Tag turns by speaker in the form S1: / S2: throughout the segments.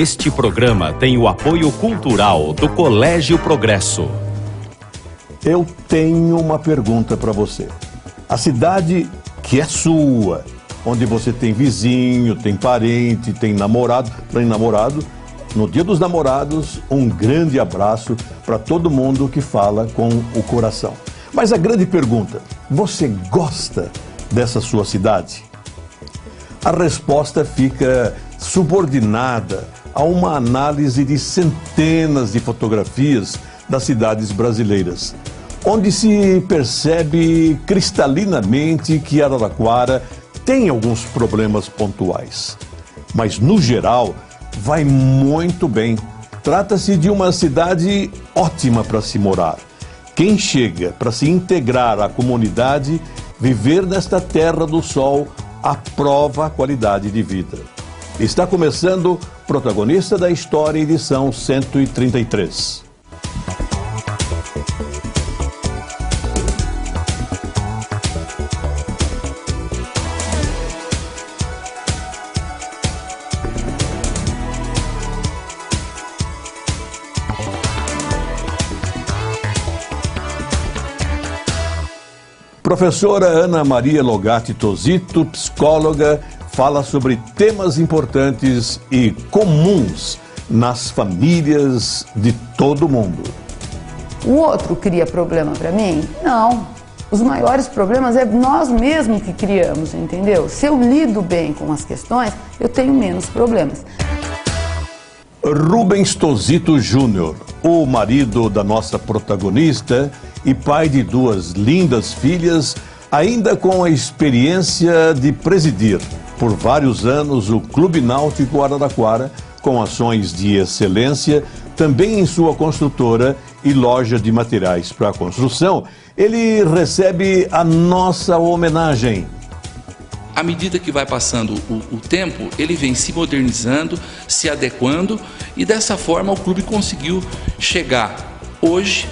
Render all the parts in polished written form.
S1: Este programa tem o apoio cultural do Colégio Progresso.
S2: Eu tenho uma pergunta para você. A cidade que é sua, onde você tem vizinho, tem parente, tem namorado, no Dia dos Namorados, um grande abraço para todo mundo que fala com o coração. Mas a grande pergunta, você gosta dessa sua cidade? A resposta fica subordinada a uma análise de centenas de fotografias das cidades brasileiras, onde se percebe cristalinamente que Araraquara tem alguns problemas pontuais. Mas, no geral, vai muito bem. Trata-se de uma cidade ótima para se morar. Quem chega para se integrar à comunidade, viver nesta terra do sol, aprova a qualidade de vida. Está começando Protagonista da História, edição 133. Professora Ana Maria Logatti Tosito, psicóloga, fala sobre temas importantes e comuns nas famílias de todo mundo.
S3: O outro cria problema para mim? Não. Os maiores problemas é nós mesmos que criamos, entendeu? Se eu lido bem com as questões, eu tenho menos problemas.
S2: Rubens Tosito Júnior, o marido da nossa protagonista e pai de duas lindas filhas, ainda com a experiência de presidir por vários anos o Clube Náutico Araraquara, com ações de excelência, também em sua construtora e loja de materiais para construção, ele recebe a nossa homenagem.
S4: À medida que vai passando o tempo, ele vem se modernizando, se adequando e dessa forma o clube conseguiu chegar hoje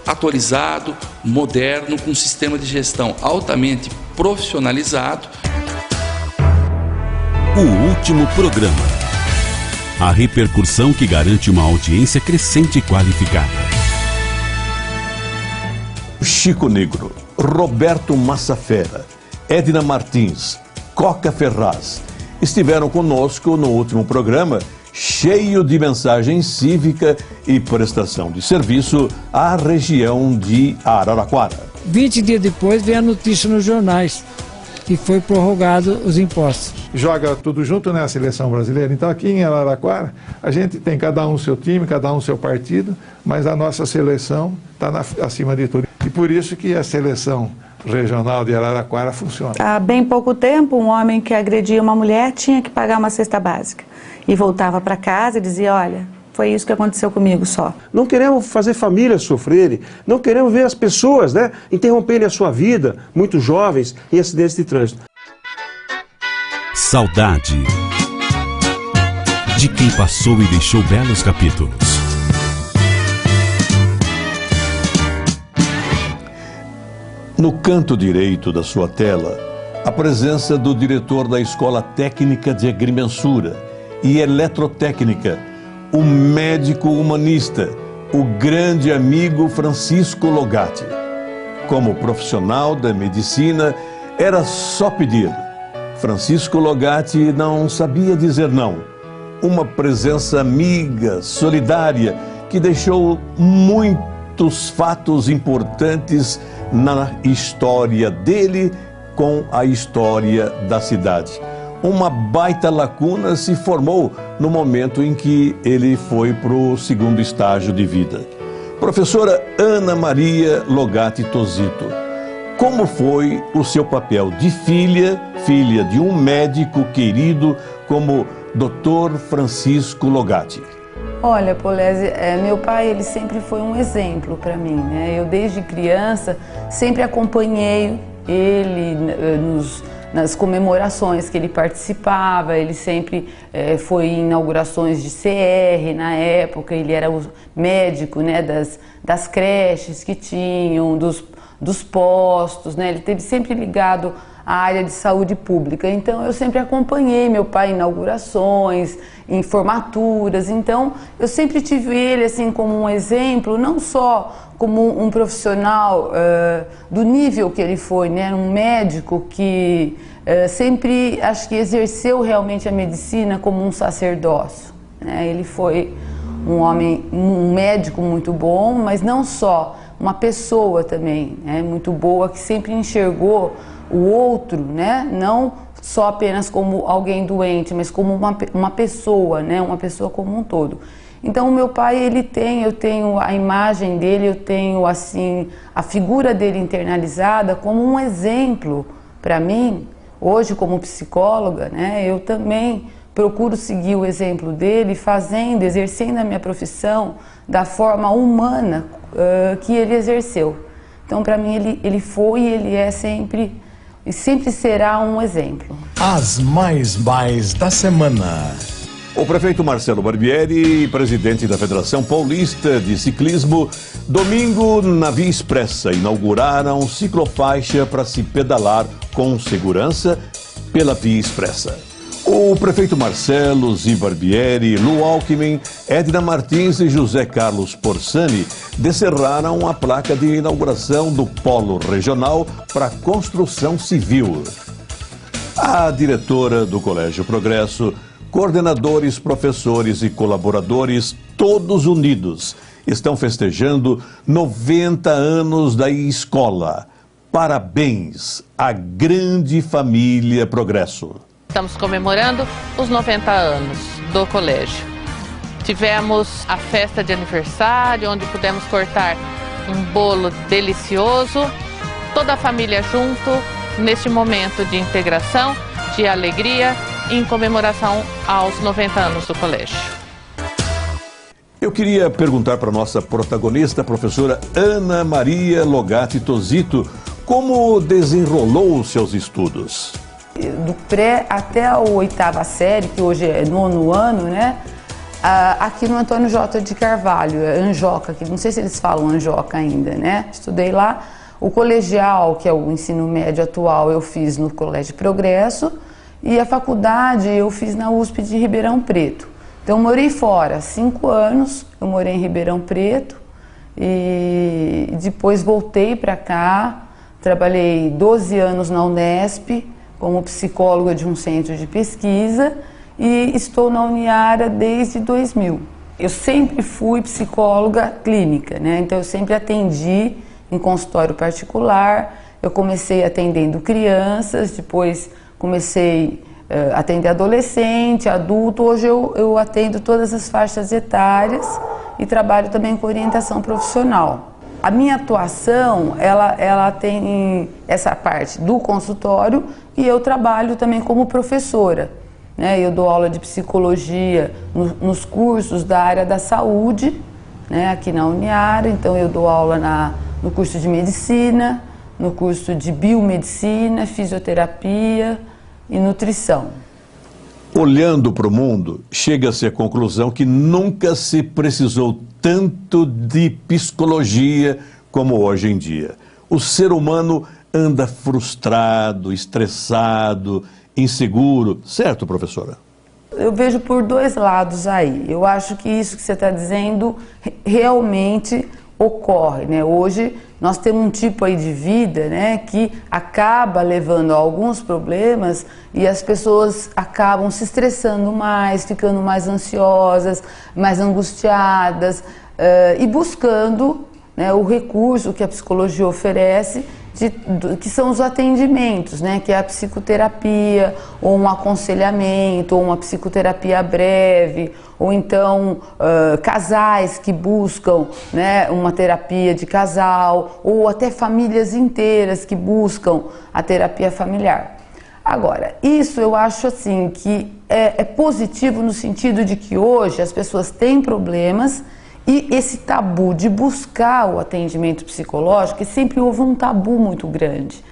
S4: atualizado, moderno, com um sistema de gestão altamente profissionalizado.
S1: O último programa. A repercussão que garante uma audiência crescente e qualificada.
S2: Chico Negro, Roberto Massafera, Edna Martins, Coca Ferraz estiveram conosco no último programa, cheio de mensagem cívica e prestação de serviço à região de Araraquara.
S5: 20 dias depois veio a notícia nos jornais que foi prorrogado os impostos.
S6: Joga tudo junto, né, a seleção brasileira. Então aqui em Araraquara a gente tem cada um seu time, cada um seu partido, mas a nossa seleção está acima de tudo. E por isso que a seleção regional de Araraquara funciona.
S7: Há bem pouco tempo, um homem que agredia uma mulher tinha que pagar uma cesta básica. E voltava para casa e dizia, olha, foi isso que aconteceu comigo só.
S8: Não queremos fazer famílias sofrerem, não queremos ver as pessoas, interromperem a sua vida, muitos jovens, em acidentes de trânsito.
S1: Saudade de quem passou e deixou belos capítulos.
S2: No canto direito da sua tela, a presença do diretor da Escola Técnica de Agrimensura e Eletrotécnica, o médico humanista, o grande amigo Francisco Logatti. Como profissional da medicina, era só pedir. Francisco Logatti não sabia dizer não. Uma presença amiga, solidária, que deixou muitos fatos importantes na história dele com a história da cidade. Uma baita lacuna se formou no momento em que ele foi para o segundo estágio de vida. Professora Ana Maria Logatti Tosito, como foi o seu papel de filha de um médico querido como Dr. Francisco Logatti?
S3: Olha, Polese, meu pai ele sempre foi um exemplo para mim, né? Eu desde criança sempre acompanhei ele nas comemorações que ele participava, ele sempre foi em inaugurações de CR na época, ele era o médico, né, das creches que tinham, dos postos, né? Ele esteve sempre ligado a área de saúde pública. Então eu sempre acompanhei meu pai em inaugurações, em formaturas. Então eu sempre tive ele assim como um exemplo, não só como um profissional do nível que ele foi, né? Um médico que sempre acho que exerceu realmente a medicina como um sacerdócio, né? Ele foi um homem, um médico muito bom, mas não só, uma pessoa também, né, muito boa, que sempre enxergou o outro, né, não só apenas como alguém doente, mas como uma pessoa, né, uma pessoa como um todo. Então o meu pai, eu tenho a imagem dele, eu tenho assim a figura dele internalizada como um exemplo para mim. Hoje, como psicóloga, né, eu também procuro seguir o exemplo dele, exercendo a minha profissão da forma humana que ele exerceu. Então, para mim, ele foi e ele é sempre, e sempre será um exemplo.
S9: As mais da semana.
S2: O prefeito Marcelo Barbieri, presidente da Federação Paulista de Ciclismo, domingo na Via Expressa inauguraram ciclofaixa para se pedalar com segurança pela Via Expressa. O prefeito Marcelo, Zi Barbieri, Lu Alckmin, Edna Martins e José Carlos Porsani descerraram a placa de inauguração do Polo Regional para Construção Civil. A diretora do Colégio Progresso, coordenadores, professores e colaboradores, todos unidos, estão festejando 90 anos da escola. Parabéns à grande família Progresso.
S10: Estamos comemorando os 90 anos do colégio. Tivemos a festa de aniversário, onde pudemos cortar um bolo delicioso, toda a família junto, neste momento de integração, de alegria, em comemoração aos 90 anos do colégio.
S2: Eu queria perguntar para a nossa protagonista, a professora Ana Maria Logatti Tosito, como desenrolou os seus estudos?
S3: Do pré até a 8ª série, que hoje é 9º ano, né? Aqui no Antônio J. de Carvalho, Anjoca, que não sei se eles falam Anjoca ainda, né? Estudei lá. O colegial, que é o ensino médio atual, eu fiz no Colégio Progresso, e a faculdade eu fiz na USP de Ribeirão Preto. Então eu morei fora, 5 anos, eu morei em Ribeirão Preto, e depois voltei para cá, trabalhei 12 anos na Unesp, como psicóloga de um centro de pesquisa, e estou na Uniara desde 2000. Eu sempre fui psicóloga clínica, né? Então eu sempre atendi em consultório particular, eu comecei atendendo crianças, depois comecei a atender adolescente, adulto, hoje eu atendo todas as faixas etárias e trabalho também com orientação profissional. A minha atuação, ela tem essa parte do consultório e eu trabalho também como professora, né? Eu dou aula de psicologia nos cursos da área da saúde, né? Aqui na Uniara, então eu dou aula no curso de medicina, no curso de biomedicina, fisioterapia e nutrição.
S2: Olhando para o mundo, chega-se à conclusão que nunca se precisou tanto de psicologia como hoje em dia. O ser humano anda frustrado, estressado, inseguro, certo, professora?
S3: Eu vejo por 2 lados aí. Eu acho que isso que você está dizendo realmente ocorre, né? Hoje nós temos um tipo aí de vida, né, que acaba levando a alguns problemas e as pessoas acabam se estressando mais, ficando mais ansiosas, mais angustiadas e buscando, né, o recurso que a psicologia oferece, que são os atendimentos, né, que é a psicoterapia, ou um aconselhamento, ou uma psicoterapia breve, ou então casais que buscam, né, uma terapia de casal, ou até famílias inteiras que buscam a terapia familiar. Agora, isso eu acho assim que é positivo no sentido de que hoje as pessoas têm problemas e esse tabu de buscar o atendimento psicológico, sempre houve um tabu muito grande.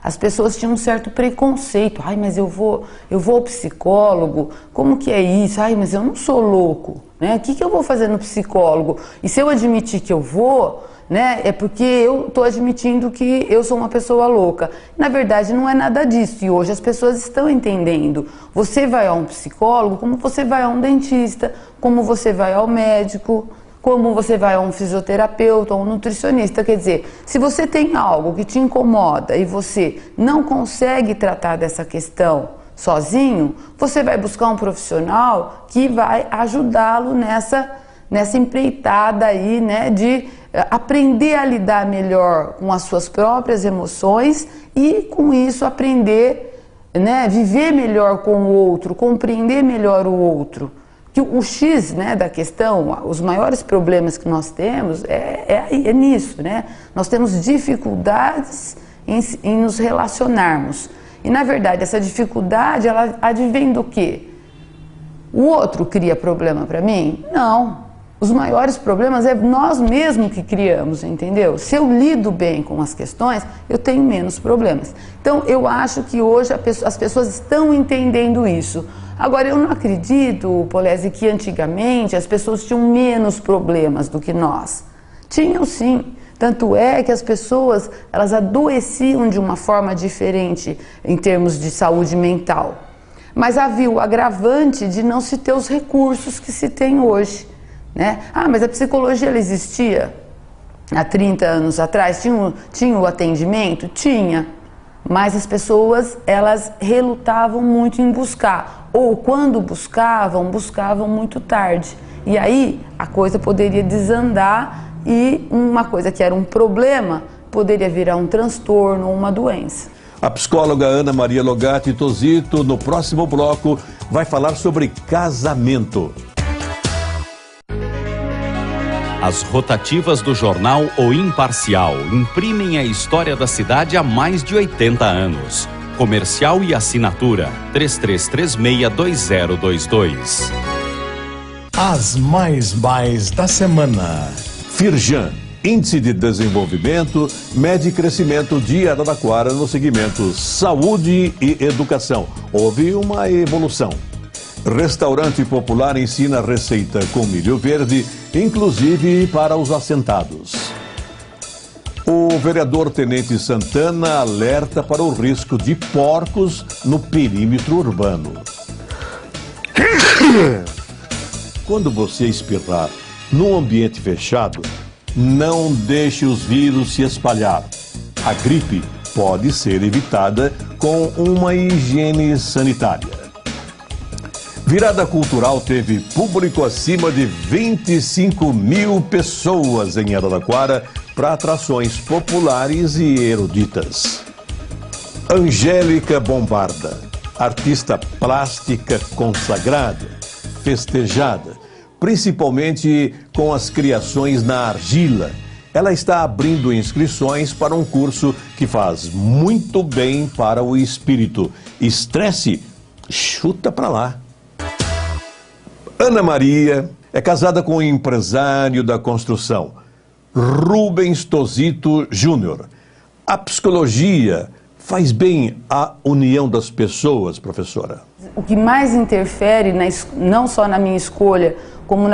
S3: as pessoas tinham um certo preconceito. Ai, mas eu vou ao psicólogo, como que é isso? Ai, mas eu não sou louco, né? O que eu vou fazer no psicólogo? E se eu admitir que eu vou, né, é porque eu estou admitindo que eu sou uma pessoa louca. Na verdade, não é nada disso. E hoje as pessoas estão entendendo. Você vai a um psicólogo como você vai a um dentista, como você vai ao médico, como você vai a um fisioterapeuta ou um nutricionista. Quer dizer, se você tem algo que te incomoda e você não consegue tratar dessa questão sozinho, você vai buscar um profissional que vai ajudá-lo nessa empreitada aí, né, de aprender a lidar melhor com as suas próprias emoções e com isso aprender, né, viver melhor com o outro, compreender melhor o outro. Que o X, né, da questão, os maiores problemas que nós temos é nisso, né? Nós temos dificuldades em nos relacionarmos. E na verdade essa dificuldade, ela advém do quê? O outro cria problema para mim? Não. Os maiores problemas é nós mesmos que criamos, entendeu? Se eu lido bem com as questões, eu tenho menos problemas. Então, eu acho que hoje as pessoas estão entendendo isso. Agora, eu não acredito, Polese, que antigamente as pessoas tinham menos problemas do que nós. Tinham sim. Tanto é que as pessoas, elas adoeciam de uma forma diferente em termos de saúde mental. Mas havia o agravante de não se ter os recursos que se tem hoje. Né? Ah, mas a psicologia ela existia há 30 anos atrás? Tinha o atendimento? Tinha. Mas as pessoas, elas relutavam muito em buscar. Ou quando buscavam muito tarde. E aí a coisa poderia desandar e uma coisa que era um problema poderia virar um transtorno ou uma doença.
S2: A psicóloga Ana Maria Logatti Tosito, no próximo bloco, vai falar sobre casamento.
S1: As rotativas do jornal O Imparcial imprimem a história da cidade há mais de 80 anos. Comercial e assinatura 33362022.
S9: As mais da semana.
S2: Firjan, Índice de Desenvolvimento, mede crescimento de Araraquara no segmento saúde e educação. Houve uma evolução. Restaurante popular ensina receita com milho verde, inclusive para os assentados. O vereador Tenente Santana alerta para o risco de porcos no perímetro urbano. Quando você espirrar num ambiente fechado, não deixe os vírus se espalhar. A gripe pode ser evitada com uma higiene sanitária. Virada Cultural teve público acima de 25 mil pessoas em Araraquara para atrações populares e eruditas. Angélica Bombarda, artista plástica consagrada, festejada, principalmente com as criações na argila. Ela está abrindo inscrições para um curso que faz muito bem para o espírito. Estresse, chuta para lá. Ana Maria é casada com o empresário da construção, Rubens Tosito Júnior. A psicologia faz bem à união das pessoas, professora?
S3: O que mais interfere, não só na minha escolha, como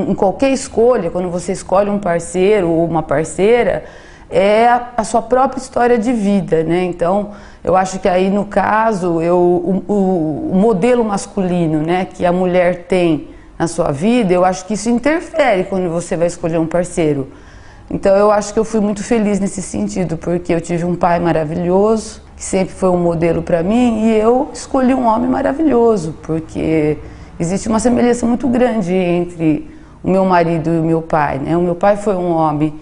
S3: em qualquer escolha, quando você escolhe um parceiro ou uma parceira, é a sua própria história de vida, né? Então, eu acho que aí, no caso, o modelo masculino, né, que a mulher tem na sua vida, eu acho que isso interfere quando você vai escolher um parceiro. Então, eu acho que eu fui muito feliz nesse sentido, porque eu tive um pai maravilhoso, que sempre foi um modelo para mim, e eu escolhi um homem maravilhoso, porque existe uma semelhança muito grande entre o meu marido e o meu pai, né? O meu pai foi um homem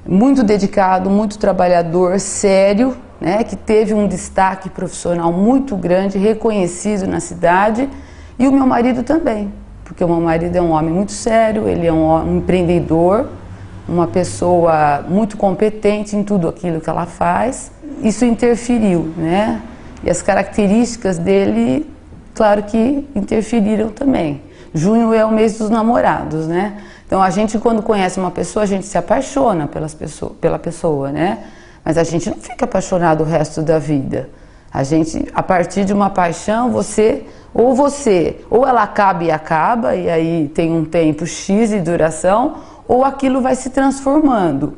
S3: muito dedicado, muito trabalhador, sério, né? Que teve um destaque profissional muito grande, reconhecido na cidade, e o meu marido também, porque o meu marido é um homem muito sério, ele é um empreendedor, uma pessoa muito competente em tudo aquilo que ela faz. Isso interferiu, né? E as características dele, claro que interferiram também. Junho é o mês dos namorados, né? Então a gente, quando conhece uma pessoa, a gente se apaixona pela pessoa, né? mas a gente não fica apaixonado o resto da vida. A gente, a partir de uma paixão, ou ela acaba, e aí tem um tempo X de duração, ou aquilo vai se transformando.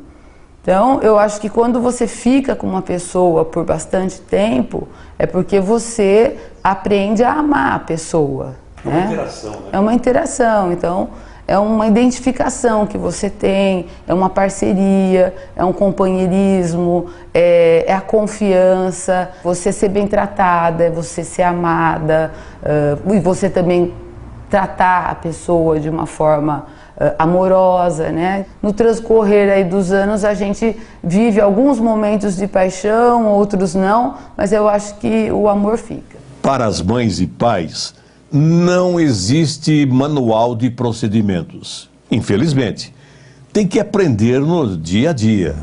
S3: Então, eu acho que quando você fica com uma pessoa por bastante tempo, é porque você aprende a amar a pessoa. É uma interação, né? É uma interação, então é uma identificação que você tem, é uma parceria, é um companheirismo, é a confiança, você ser bem tratada, é você ser amada, e você também tratar a pessoa de uma forma amorosa, né? No transcorrer aí dos anos a gente vive alguns momentos de paixão, outros não, mas eu acho que o amor fica.
S2: Para as mães e pais, não existe manual de procedimentos, infelizmente. Tem que aprender no dia a dia.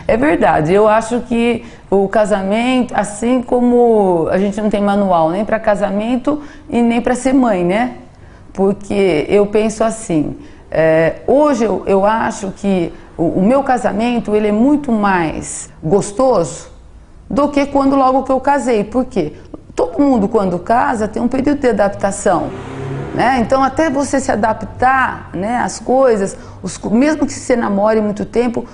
S3: É verdade, eu acho que o casamento, assim como a gente não tem manual nem para casamento e nem para ser mãe, né? Porque eu penso assim, hoje eu acho que o meu casamento ele é muito mais gostoso do que quando logo que eu casei. Por quê? Todo mundo quando casa tem um período de adaptação, né? Então até você se adaptar, né, às coisas, mesmo que você namore muito tempo,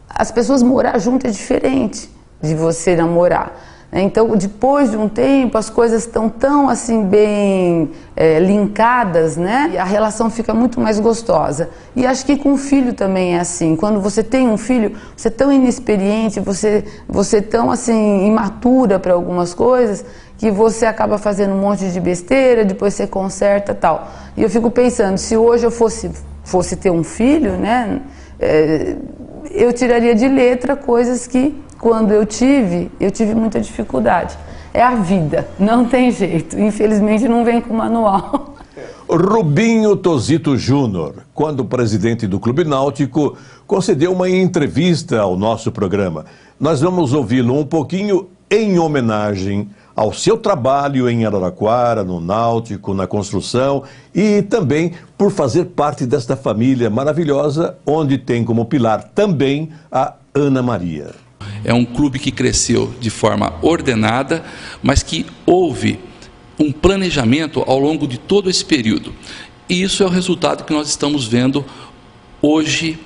S3: as pessoas morar junto é diferente de você namorar. Então, depois de um tempo, as coisas estão tão assim bem linkadas, né? E a relação fica muito mais gostosa. E acho que com o filho também é assim. Quando você tem um filho, você é tão inexperiente, você é tão assim imatura para algumas coisas, que você acaba fazendo um monte de besteira, depois você conserta e tal. E eu fico pensando, se hoje eu fosse ter um filho, né? Eu tiraria de letra coisas que quando eu tive muita dificuldade. É a vida, não tem jeito. Infelizmente não vem com manual.
S2: Rubinho Tozito Júnior, quando presidente do Clube Náutico, concedeu uma entrevista ao nosso programa. Nós vamos ouvi-lo um pouquinho em homenagem ao seu trabalho em Araraquara, no Náutico, na construção e também por fazer parte desta família maravilhosa, onde tem como pilar também a Ana Maria.
S4: É um clube que cresceu de forma ordenada, mas que houve um planejamento ao longo de todo esse período. E isso é o resultado que nós estamos vendo hoje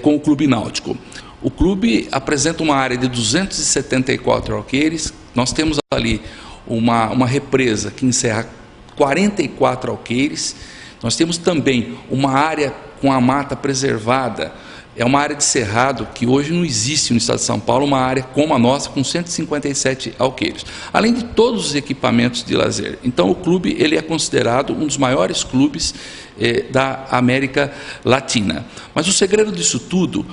S4: com o Clube Náutico. O clube apresenta uma área de 274 alqueires. Nós temos ali uma represa que encerra 44 alqueires. Nós temos também uma área com a mata preservada. É uma área de cerrado que hoje não existe no estado de São Paulo, uma área como a nossa, com 157 alqueires. Além de todos os equipamentos de lazer. Então o clube ele é considerado um dos maiores clubes da América Latina. Mas o segredo disso tudo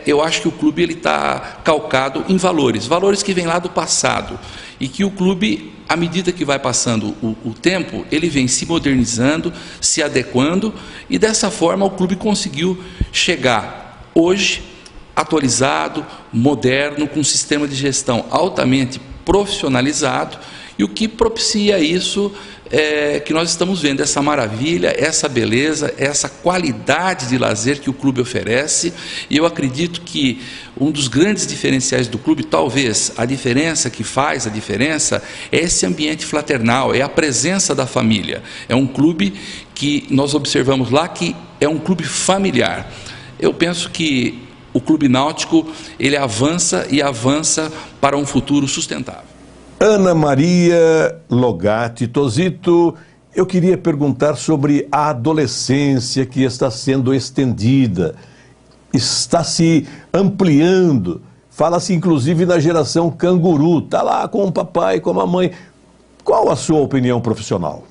S4: eu acho que o clube está calcado em valores que vêm lá do passado e que o clube, à medida que vai passando o tempo, ele vem se modernizando, se adequando e dessa forma o clube conseguiu chegar hoje atualizado, moderno, com um sistema de gestão altamente profissionalizado e o que propicia isso que nós estamos vendo essa maravilha, essa beleza, essa qualidade de lazer que o clube oferece e eu acredito que um dos grandes diferenciais do clube, talvez a diferença que faz a diferença, é esse ambiente fraternal, é a presença da família. É um clube que nós observamos lá que é um clube familiar. Eu penso que o Clube Náutico, ele avança e avança para um futuro sustentável.
S2: Ana Maria Logatti Tozito, eu queria perguntar sobre a adolescência que está sendo estendida, está se ampliando, fala-se inclusive na geração canguru, está lá com o papai, com a mamãe. Qual a sua opinião profissional?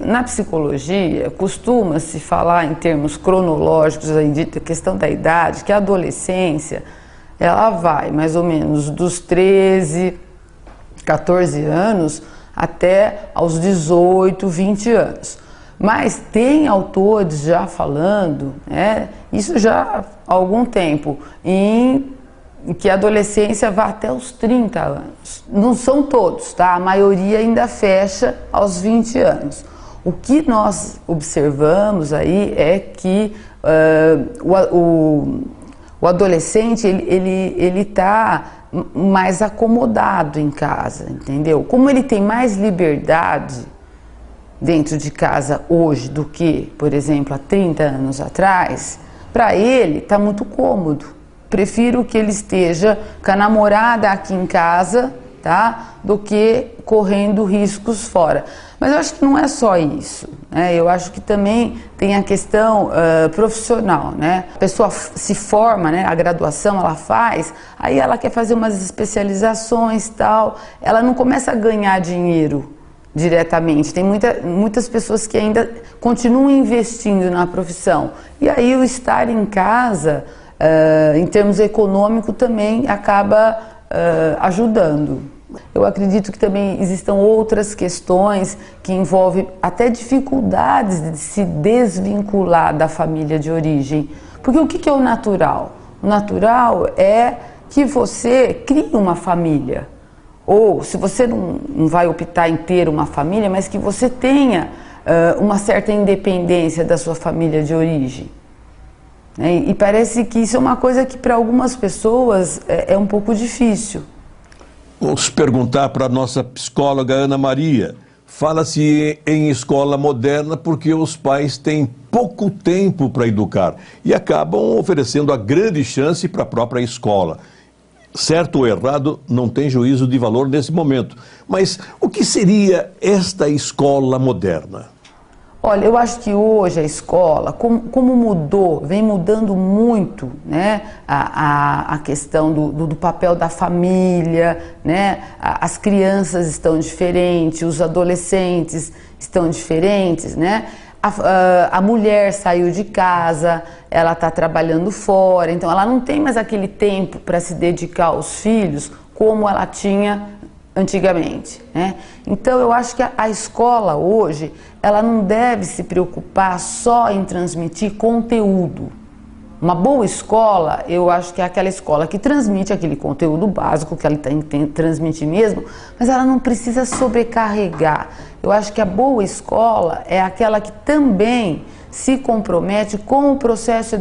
S3: Na psicologia, costuma-se falar em termos cronológicos, a questão da idade, que a adolescência, ela vai mais ou menos dos 13, 14 anos até aos 18, 20 anos. Mas tem autores já falando, isso já há algum tempo, em que a adolescência vai até os 30 anos. Não são todos, tá? A maioria ainda fecha aos 20 anos. O que O adolescente, ele tá mais acomodado em casa, entendeu? Como ele tem mais liberdade dentro de casa hoje do que, por exemplo, há 30 anos atrás, para ele tá muito cômodo. Prefiro que ele esteja com a namorada aqui em casa, tá? Do que correndo riscos fora. Mas eu acho que não é só isso, né? Eu acho que também tem a questão profissional, né? A pessoa se forma, né? A graduação ela faz, aí ela quer fazer umas especializações e tal, ela não começa a ganhar dinheiro diretamente. Tem muitas pessoas que ainda continuam investindo na profissão. E aí o estar em casa, em termos econômicos, também acaba ajudando. Eu acredito que também existam outras questões que envolvem até dificuldades de se desvincular da família de origem. Porque o que é o natural? O natural é que você crie uma família. Ou, se você não vai optar em ter uma família, mas que você tenha uma certa independência da sua família de origem. E parece que isso é uma coisa que para algumas pessoas é um pouco difícil.
S2: Vamos perguntar para a nossa psicóloga Ana Maria. Fala-se em escola moderna porque os pais têm pouco tempo para educar e acabam oferecendo a grande chance para a própria escola. Certo ou errado, não tem juízo de valor nesse momento. Mas o que seria esta escola moderna?
S3: Olha, eu acho que hoje a escola, como mudou, vem mudando muito, né, a questão do papel da família, né, as crianças estão diferentes, os adolescentes estão diferentes, né, a mulher saiu de casa, ela está trabalhando fora, então ela não tem mais aquele tempo para se dedicar aos filhos como ela tinha antigamente, né? Então eu acho que a escola hoje, ela não deve se preocupar só em transmitir conteúdo. Uma boa escola, eu acho que é aquela escola que transmite aquele conteúdo básico que ela tem que transmitir mesmo, mas ela não precisa sobrecarregar. Eu acho que a boa escola é aquela que também se compromete com o processo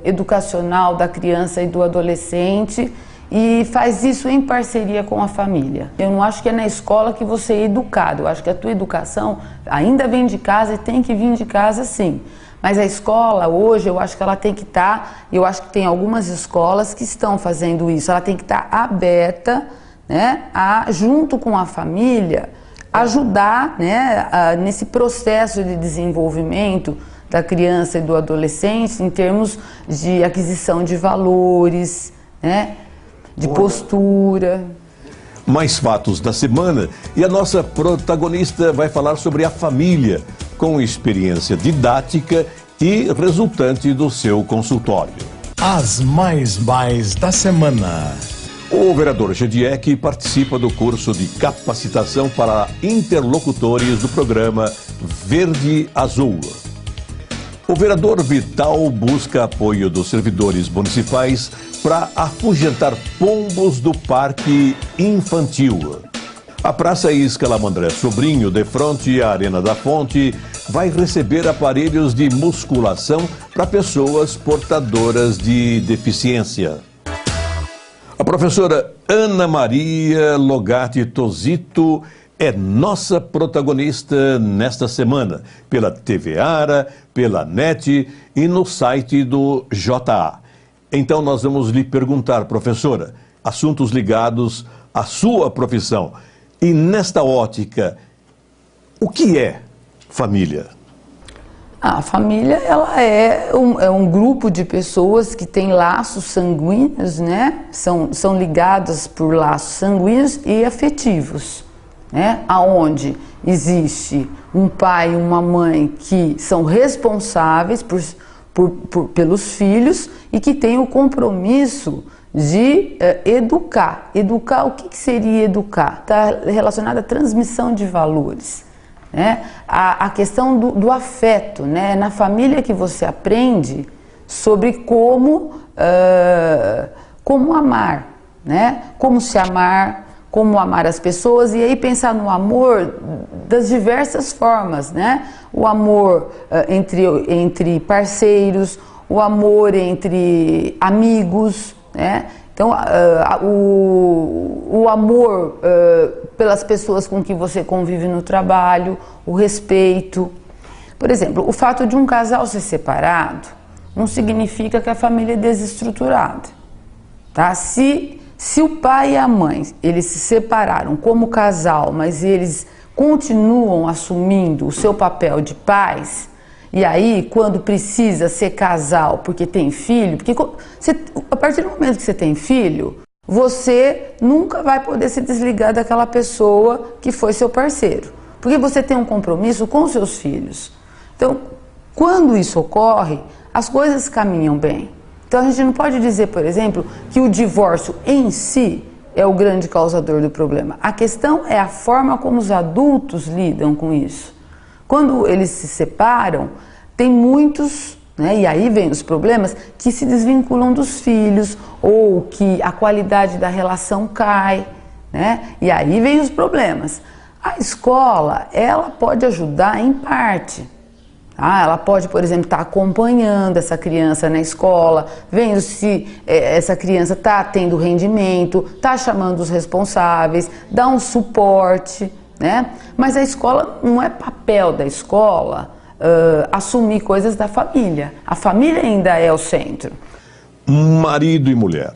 S3: educacional da criança e do adolescente, e faz isso em parceria com a família. Eu não acho que é na escola que você é educado, eu acho que a tua educação ainda vem de casa e tem que vir de casa sim. Mas a escola hoje, eu acho que ela tem que estar, eu acho que tem algumas escolas que estão fazendo isso, ela tem que estar aberta, né, junto com a família, ajudar, né, nesse processo de desenvolvimento da criança e do adolescente em termos de aquisição de valores, né, de postura.
S2: Mais fatos da semana e a nossa protagonista vai falar sobre a família, com experiência didática e resultante do seu consultório.
S9: As mais da semana.
S2: O vereador Gediek participa do curso de capacitação para interlocutores do programa Verde Azul. O vereador Vital busca apoio dos servidores municipais para afugentar pombos do parque infantil. A Praça Iscalamandré Sobrinho, de frente à Arena da Fonte, vai receber aparelhos de musculação para pessoas portadoras de deficiência. A professora Ana Maria Logatti Tosito é nossa protagonista nesta semana, pela TV Ara, pela NET e no site do JA. Então nós vamos lhe perguntar, professora, assuntos ligados à sua profissão. E nesta ótica, o que é família?
S3: A família, ela é um grupo de pessoas que tem laços sanguíneos, né? São ligadas por laços sanguíneos e afetivos, né? Aonde existe um pai e uma mãe que são responsáveis pelos filhos e que têm o compromisso de educar. Educar, o que seria educar? Está relacionado à transmissão de valores, né? A questão do afeto, né? Na família que você aprende sobre como amar, né? Como se amar, como amar as pessoas, e aí pensar no amor das diversas formas, né? O amor entre parceiros, o amor entre amigos, né? Então, o amor pelas pessoas com que você convive no trabalho, o respeito. Por exemplo, o fato de um casal ser separado não significa que a família é desestruturada, tá? Se o pai e a mãe, eles se separaram como casal, mas eles continuam assumindo o seu papel de pais, e aí, quando precisa ser casal porque tem filho, porque a partir do momento que você tem filho, você nunca vai poder se desligar daquela pessoa que foi seu parceiro, porque você tem um compromisso com os seus filhos. Então, quando isso ocorre, as coisas caminham bem. Então, a gente não pode dizer, por exemplo, que o divórcio em si é o grande causador do problema. A questão é a forma como os adultos lidam com isso. Quando eles se separam, tem muitos, né, e aí vem os problemas, que se desvinculam dos filhos ou que a qualidade da relação cai, né? E aí vem os problemas. A escola, ela pode ajudar em parte. Ela pode, por exemplo, estar acompanhando essa criança na escola, vendo se essa criança está tendo rendimento, está chamando os responsáveis, dá um suporte, né? Mas a escola, não é papel da escola assumir coisas da família. A família ainda é o centro.
S2: Marido e mulher,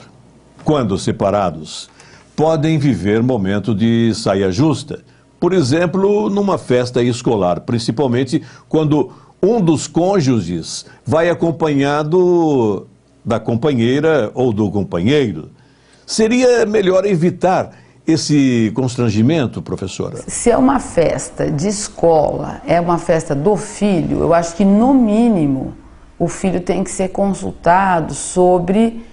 S2: quando separados, podem viver momento de saia justa. Por exemplo, numa festa escolar, principalmente quando um dos cônjuges vai acompanhado da companheira ou do companheiro. Seria melhor evitar esse constrangimento, professora?
S3: Se é uma festa de escola, é uma festa do filho, eu acho que, no mínimo, o filho tem que ser consultado sobre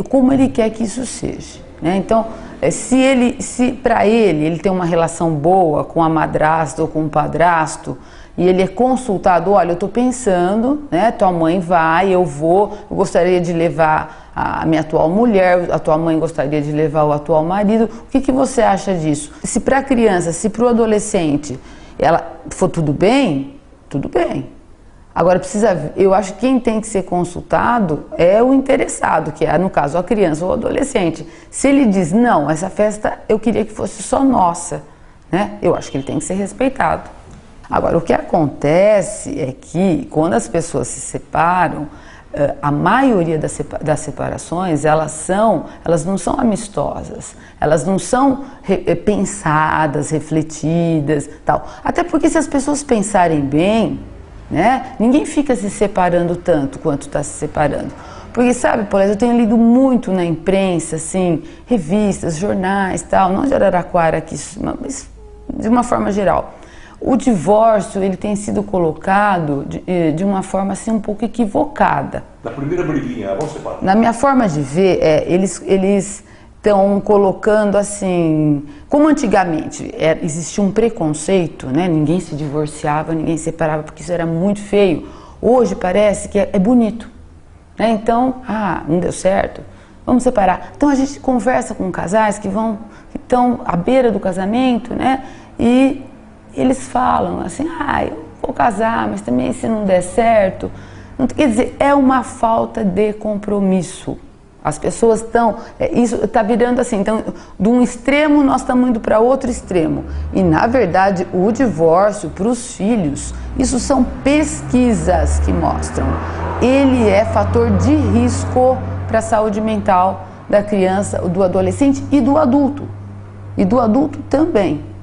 S3: como ele quer que isso seja, né? Então, se para ele tem uma relação boa com a madrasta ou com o padrasto, e ele é consultado, olha, eu estou pensando, né, tua mãe vai, eu gostaria de levar a minha atual mulher, a tua mãe gostaria de levar o atual marido, o que você acha disso? Se para a criança, se para o adolescente, ela for tudo bem, tudo bem. Agora, eu acho que quem tem que ser consultado é o interessado, que é, no caso, a criança ou o adolescente. Se ele diz, não, essa festa eu queria que fosse só nossa, né? Eu acho que ele tem que ser respeitado. Agora, o que acontece é que, quando as pessoas se separam, a maioria das separações, elas não são amistosas, elas não são pensadas, refletidas, tal. Até porque, se as pessoas pensarem bem, né, ninguém fica se separando tanto quanto está se separando. Porque, sabe, Paula, eu tenho lido muito na imprensa, assim, revistas, jornais, tal, não de Araraquara aqui, mas de uma forma geral. O divórcio, ele tem sido colocado de uma forma, assim, um pouco equivocada.
S2: Na primeira briguinha, vamos separar.
S3: Na minha forma de ver, eles estão colocando assim, como antigamente existia um preconceito, né? Ninguém se divorciava, ninguém se separava, porque isso era muito feio. Hoje parece que é bonito, né? Então, não deu certo, vamos separar. Então a gente conversa com casais que estão à beira do casamento, né? E eles falam assim, eu vou casar, mas também se não der certo. Quer dizer, é uma falta de compromisso. As pessoas estão, isso está virando assim, então, de um extremo nós estamos indo para outro extremo. E, na verdade, o divórcio para os filhos, isso são pesquisas que mostram. Ele é fator de risco para a saúde mental da criança, do adolescente e do adulto. E do adulto também.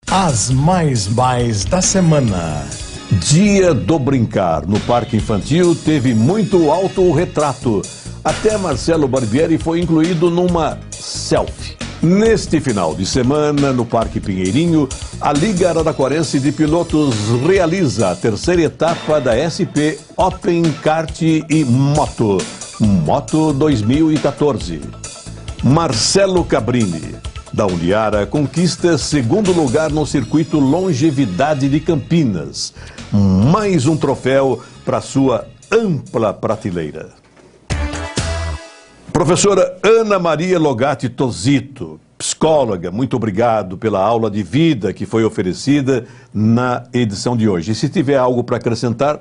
S9: As mais da semana.
S2: Dia do Brincar. No Parque Infantil teve muito autorretrato. Até Marcelo Barbieri foi incluído numa selfie. Neste final de semana, no Parque Pinheirinho, a Liga Araraquarense de Pilotos realiza a terceira etapa da SP Open Kart e Moto 2014. Marcelo Cabrini, da Uniara, conquista segundo lugar no circuito Longevidade de Campinas. Mais um troféu para sua ampla prateleira. Professora Ana Maria Logatti Tosito, psicóloga, muito obrigado pela aula de vida que foi oferecida na edição de hoje. E se tiver algo para acrescentar,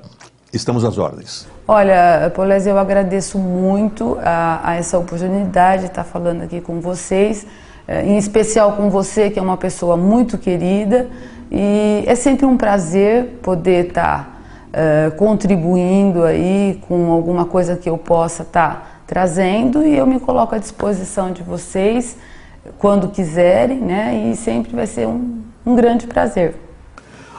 S2: estamos às ordens.
S3: Olha, Polese, eu agradeço muito a essa oportunidade de estar falando aqui com vocês, em especial com você, que é uma pessoa muito querida, e é sempre um prazer poder estar contribuindo aí com alguma coisa que eu possa estar trazendo, e eu me coloco à disposição de vocês quando quiserem, né? E sempre vai ser um grande prazer.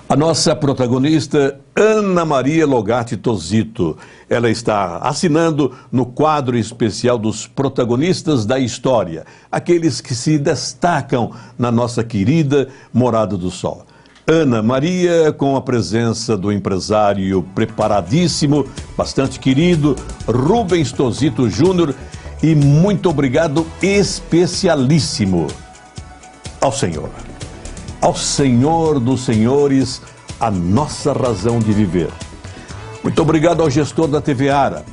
S2: A nossa protagonista, Ana Maria Logatti Tosito, ela está assinando no quadro especial dos protagonistas da história, aqueles que se destacam na nossa querida Morada do Sol. Ana Maria, com a presença do empresário preparadíssimo, bastante querido, Rubens Tosito Júnior, e muito obrigado especialíssimo ao Senhor dos Senhores, a nossa razão de viver. Muito obrigado ao gestor da TV Ara,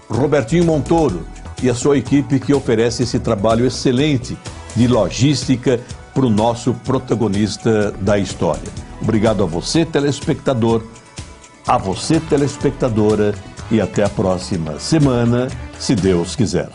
S2: Robertinho Montoro, e a sua equipe que oferece esse trabalho excelente de logística para o nosso protagonista da história. Obrigado a você, telespectador, a você, telespectadora, e até a próxima semana, se Deus quiser.